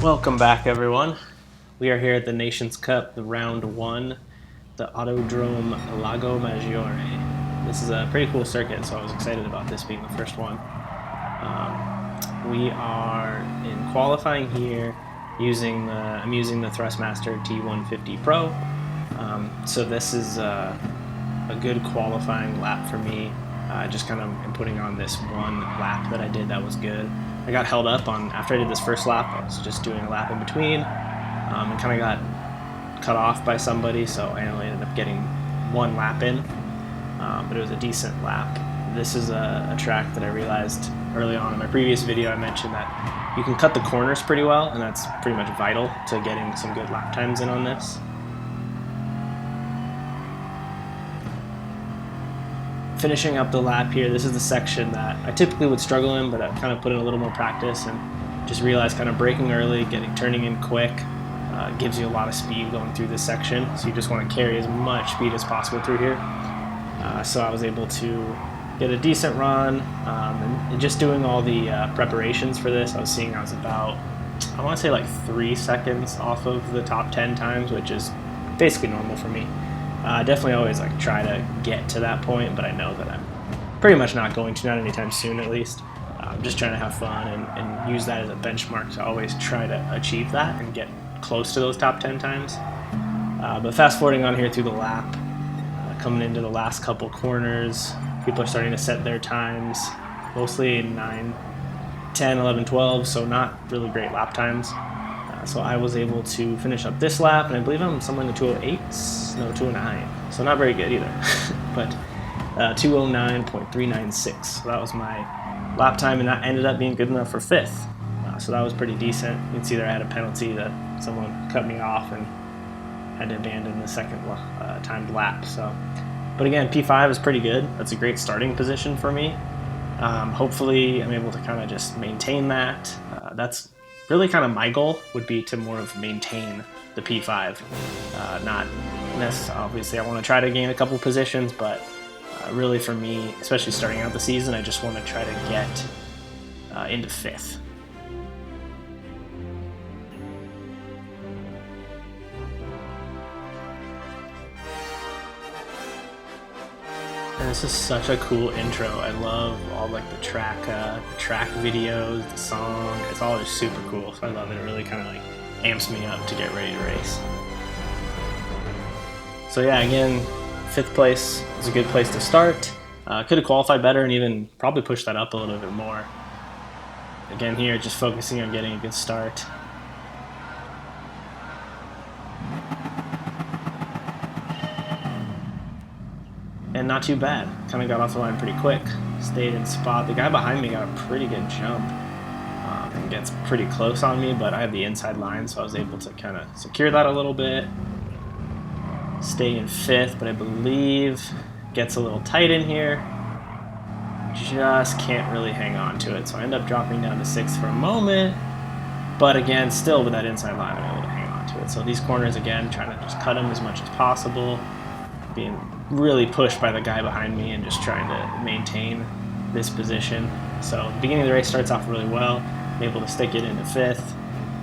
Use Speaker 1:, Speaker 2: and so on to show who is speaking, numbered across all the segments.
Speaker 1: Welcome back, everyone. We are here at the Nations Cup, the round one, the Autodrome Lago Maggiore. This is a pretty cool circuit, so I was excited about this being the first one. We are in qualifying here I'm using the Thrustmaster T150 Pro. So this is a good qualifying lap for me. Just kind of am putting on this one lap that I did that was good. I got held up on, after I did this first lap, I was just doing a lap in between and kind of got cut off by somebody, so I only ended up getting one lap in, but it was a decent lap. This is a track that I realized early on in my previous video. I mentioned that you can cut the corners pretty well, and that's pretty much vital to getting some good lap times in on this. Finishing up the lap here, this is the section that I typically would struggle in, but I've kind of put in a little more practice and just realized kind of braking early, turning in quick, gives you a lot of speed going through this section. So you just want to carry as much speed as possible through here. So I was able to get a decent run, and just doing all the preparations for this, I was about, I want to say like 3 seconds off of the top 10 times, which is basically normal for me. Definitely always try to get to that point, but I know that I'm pretty much not going to, not anytime soon at least. I'm just trying to have fun and use that as a benchmark to always try to achieve that and get close to those top 10 times. But fast forwarding on here through the lap, coming into the last couple corners, people are starting to set their times, mostly 9, 10, 11, 12, so not really great lap times. So I was able to finish up this lap, and I believe I'm somewhere in the 208s, no, 209, so not very good either, but 209.396, so that was my lap time, and that ended up being good enough for 5th, so that was pretty decent. You can see there I had a penalty that someone cut me off and had to abandon the second timed lap. So, but again, P5 is pretty good. That's a great starting position for me. Hopefully I'm able to kind of just maintain that. That's really kind of my goal, would be to more of maintain the P5. Not necessarily, obviously I want to try to gain a couple positions, but really for me, especially starting out the season, I just want to try to get into 5th. And this is such a cool intro. I love all the track videos, the song. It's all just super cool. So I love it. It really kind of amps me up to get ready to race. So yeah, again, 5th place is a good place to start. Could have qualified better and even probably pushed that up a little bit more. Again, here just focusing on getting a good start. And not too bad. Kind of got off the line pretty quick. Stayed in spot. The guy behind me got a pretty good jump and gets pretty close on me, but I have the inside line, so I was able to kind of secure that a little bit. Stay in 5th, but I believe gets a little tight in here. Just can't really hang on to it, so I end up dropping down to 6th for a moment. But again, still with that inside line, I'm able to hang on to it. So these corners, again, trying to just cut them as much as possible. Being really pushed by the guy behind me and just trying to maintain this position. So the beginning of the race starts off really well. I'm able to stick it into 5th,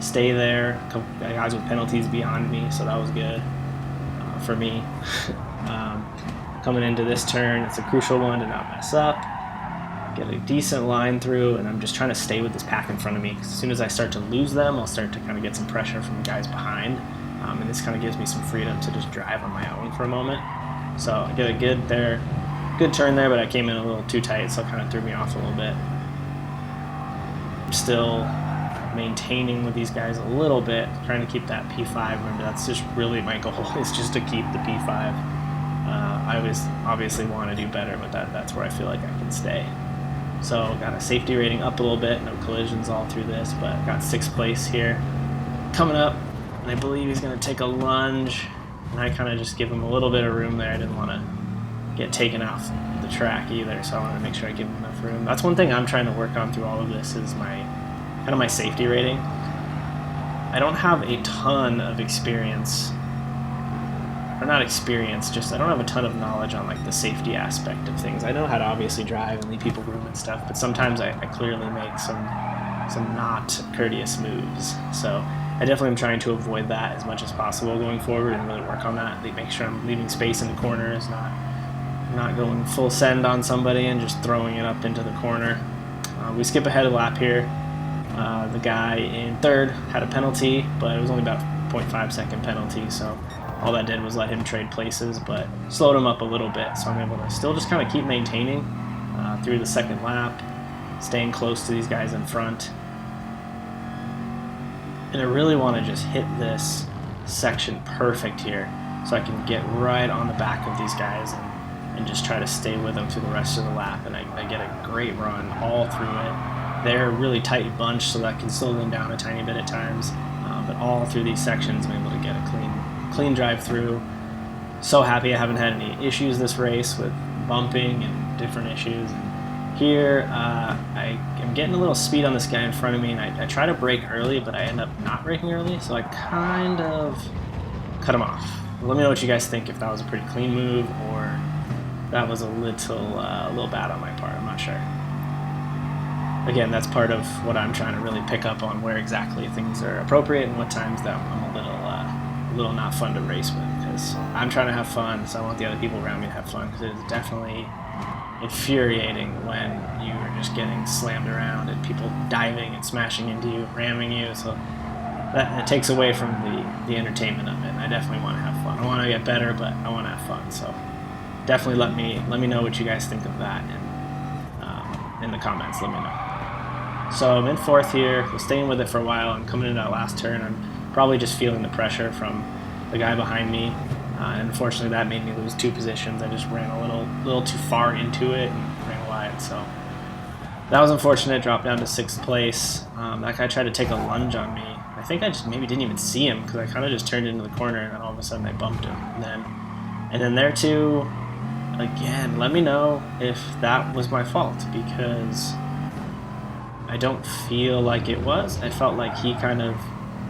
Speaker 1: stay there. A couple guys with penalties behind me, so that was good for me. Coming into this turn, it's a crucial one to not mess up. Get a decent line through, and I'm just trying to stay with this pack in front of me. As soon as I start to lose them, I'll start to kind of get some pressure from the guys behind. And this kind of gives me some freedom to just drive on my own for a moment. So I get a good turn there, but I came in a little too tight, so it kind of threw me off a little bit. I'm still maintaining with these guys a little bit, trying to keep that P5. Remember, that's just really my goal, is just to keep the P5. I always obviously want to do better, but that's where I feel like I can stay. So got a safety rating up a little bit, no collisions all through this, but got 6th place here. Coming up, and I believe he's going to take a lunge. And I kind of just give him a little bit of room there. I didn't want to get taken off the track either, so I wanted to make sure I give him enough room. That's one thing I'm trying to work on through all of this, is my safety rating. I don't have a ton of experience, or not experience, just I don't have a ton of knowledge on the safety aspect of things. I know how to obviously drive and leave people room and stuff, but sometimes I clearly make some some not courteous moves. So I definitely am trying to avoid that as much as possible going forward and really work on that. They make sure I'm leaving space in the corners, not going full send on somebody and just throwing it up into the corner. We skip ahead a lap here. The guy in third had a penalty, but it was only about a 0.5 second penalty, so all that did was let him trade places, but slowed him up a little bit, so I'm able to still just kind of keep maintaining through the second lap, staying close to these guys in front. And I really want to just hit this section perfect here so I can get right on the back of these guys and just try to stay with them through the rest of the lap, and I get a great run all through it. They're a really tight bunch, so that can slow them down a tiny bit at times, but all through these sections I'm able to get a clean drive through. So happy I haven't had any issues this race with bumping and different issues. And here I am getting a little speed on this guy in front of me, and I try to brake early, but I end up not braking early, so I kind of cut him off. Let me know what you guys think, if that was a pretty clean move or that was a little bad on my part. I'm not sure. Again, that's part of what I'm trying to really pick up on, where exactly things are appropriate and what times that I'm a little not fun to race with, because I'm trying to have fun, so I want the other people around me to have fun, because it is definitely infuriating when you are just getting slammed around and people diving and smashing into you, ramming you, so that it takes away from the entertainment of it. And I definitely want to have fun. I want to get better, but I want to have fun, so definitely let me know what you guys think of that in the comments. Let me know. So I'm in fourth here, was staying with it for a while. I'm coming into that last turn. I'm probably just feeling the pressure from the guy behind me, and unfortunately that made me lose 2 positions. I just ran a little too far into it and ran wide, so that was unfortunate. Dropped down to 6th place. That guy tried to take a lunge on me. I think I just maybe didn't even see him, because I kind of just turned into the corner and then all of a sudden I bumped him. And then there too, again, let me know if that was my fault, because I don't feel like it was. I felt like he kind of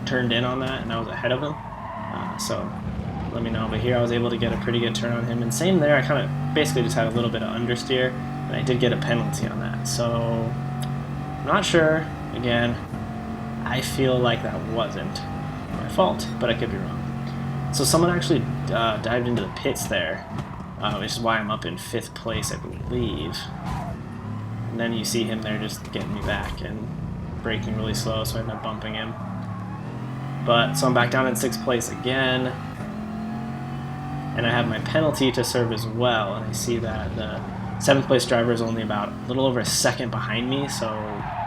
Speaker 1: turned in on that and I was ahead of him. So let me know. But here I was able to get a pretty good turn on him. And same there, I kind of basically just had a little bit of understeer, and I did get a penalty on that. So I'm not sure. Again, I feel like that wasn't my fault, but I could be wrong. So someone actually dived into the pits there, which is why I'm up in 5th place, I believe. And then you see him there just getting me back and braking really slow, so I ended up bumping him. But so I'm back down in 6th place again, and I have my penalty to serve as well, and I see that the 7th place driver is only about a little over a second behind me, so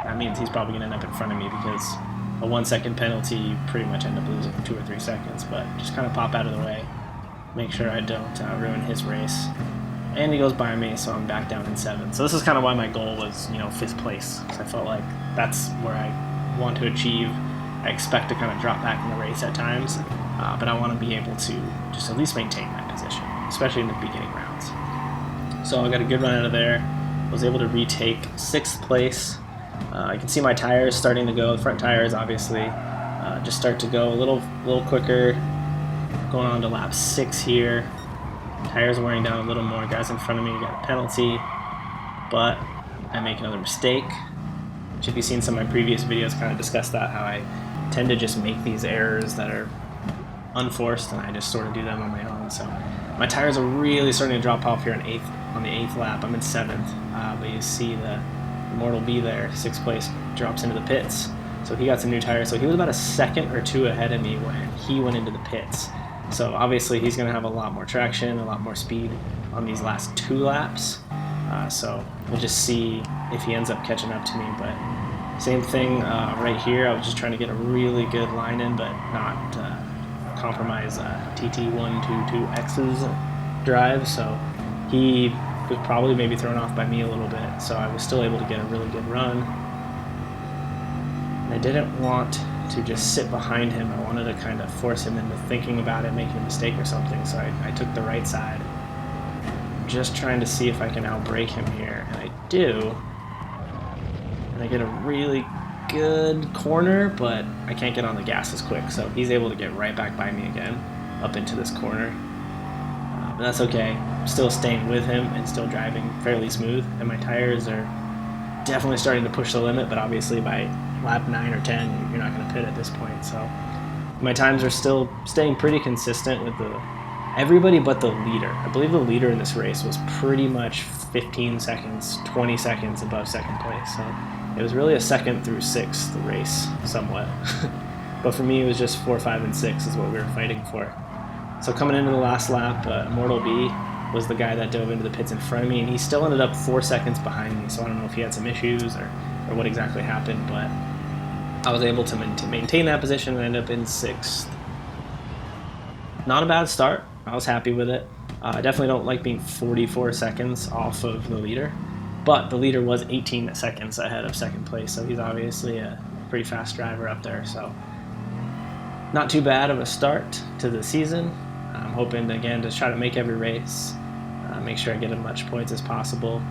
Speaker 1: that means he's probably going to end up in front of me, because a 1 second penalty, you pretty much end up losing 2 or 3 seconds. But just kind of pop out of the way, make sure I don't ruin his race. And he goes by me, so I'm back down in 7th. So this is kind of why my goal was, 5th place, because I felt like that's where I want to achieve. I expect to kind of drop back in the race at times, but I want to be able to just at least maintain my position, especially in the beginning rounds. So I got a good run out of there. Was able to retake 6th place. I can see my tires starting to go. The front tires, obviously, just start to go a little quicker. Going on to lap 6 here. Tires wearing down a little more. Guys in front of me got a penalty, but I make another mistake. Which, if you've seen some of my previous videos, kind of discuss that, how I tend to just make these errors that are unforced, and I just sort of do them on my own. So my tires are really starting to drop off here on the 8th lap. I'm in 7th, but you see the Immortal B there, 6th place, drops into the pits. So he got some new tires. So he was about a second or 2 ahead of me when he went into the pits. So obviously he's going to have a lot more traction, a lot more speed on these last 2 laps. So we'll just see if he ends up catching up to me. But same thing right here. I was just trying to get a really good line in, but not compromise TT122X's drive. So he was probably maybe thrown off by me a little bit. So I was still able to get a really good run. And I didn't want to just sit behind him. I wanted to kind of force him into thinking about it, making a mistake or something. So I took the right side. Just trying to see if I can outbrake him here, and I do. And I get a really good corner, but I can't get on the gas as quick, so he's able to get right back by me again, up into this corner. But that's okay. I'm still staying with him and still driving fairly smooth, and my tires are definitely starting to push the limit, but obviously by lap 9 or 10, you're not going to pit at this point. So my times are still staying pretty consistent with everybody but the leader. I believe the leader in this race was pretty much 15 seconds, 20 seconds above second place. So it was really a second through sixth race somewhat. But for me, it was just 4, 5, and 6 is what we were fighting for. So coming into the last lap, Immortal B was the guy that dove into the pits in front of me, and he still ended up 4 seconds behind me. So I don't know if he had some issues or what exactly happened, but I was able to maintain that position and end up in 6th. Not a bad start. I was happy with it. I definitely don't like being 44 seconds off of the leader, but the leader was 18 seconds ahead of second place, so he's obviously a pretty fast driver up there. So not too bad of a start to the season. I'm hoping, again, to try to make every race, make sure I get as much points as possible.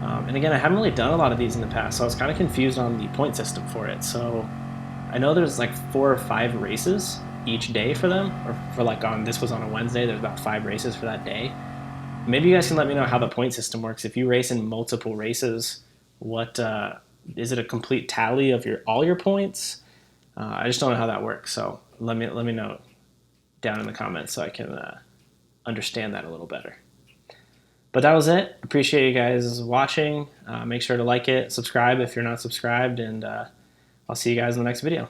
Speaker 1: And again, I haven't really done a lot of these in the past, so I was kind of confused on the point system for it. So I know there's like 4 or 5 races each day for them, or for like this was on a Wednesday, there's about 5 races for that day. Maybe you guys can let me know how the point system works. If you race in multiple races, what is it, a complete tally of all your points? I just don't know how that works, so let me know down in the comments so I can understand that a little better. But that was it. Appreciate you guys watching. Make sure to like it, subscribe if you're not subscribed, and I'll see you guys in the next video.